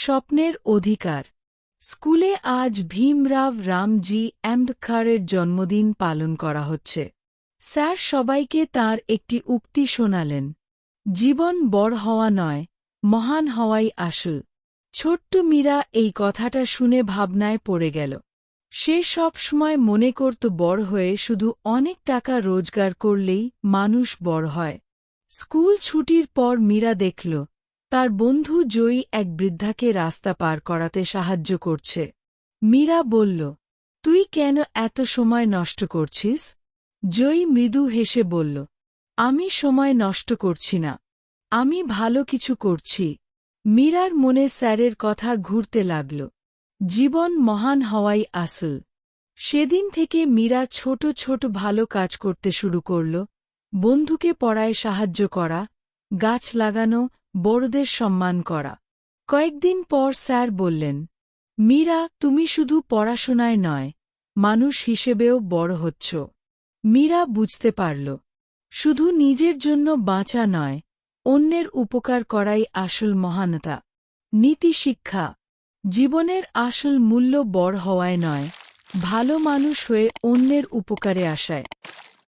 স্বপ্নের অধিকার। স্কুলে আজ ভীমরাও রামজি আম্বেদকরের জন্মদিন পালন করা হচ্ছে। স্যার সবাইকে তাঁর একটি উক্তি শোনালেন, জীবন বড় হওয়া নয়, মহান হওয়াই আসল। ছোট্ট মীরা এই কথাটা শুনে ভাবনায় পড়ে গেল। সে সব সময় মনে করত বড় হয়ে শুধু অনেক টাকা রোজগার করলেই মানুষ বড় হয়। স্কুল ছুটির পর মীরা দেখল তার বন্ধু জয়ী এক বৃদ্ধাকে রাস্তা পার করাতে সাহায্য করছে। মীরা বলল, তুই কেন এত সময় নষ্ট করছিস? জয়ী মৃদু হেসে বলল, আমি সময় নষ্ট করছি না, আমি ভালো কিছু করছি। মীরার মনে স্যারের কথা ঘুরতে লাগল, জীবন মহান হওয়াই আসল। সেদিন থেকে মীরা ছোট ছোট ভালো কাজ করতে শুরু করল, বন্ধুকে পড়ায় সাহায্য করা, গাছ লাগানো, বড়দের সম্মান করা। কয়েকদিন পর স্যার বললেন, মীরা, তুমি শুধু পড়াশোনায় নয়, মানুষ হিসেবেও বড় হচ্ছ। মীরা বুঝতে পারল, শুধু নিজের জন্য বাঁচা নয়, অন্যের উপকার করাই আসল মহানতা। নীতি শিক্ষা। জীবনের আসল মূল্য বড় হওয়ায় নয়, ভালো মানুষ হয়ে অন্যের উপকারে আসায়।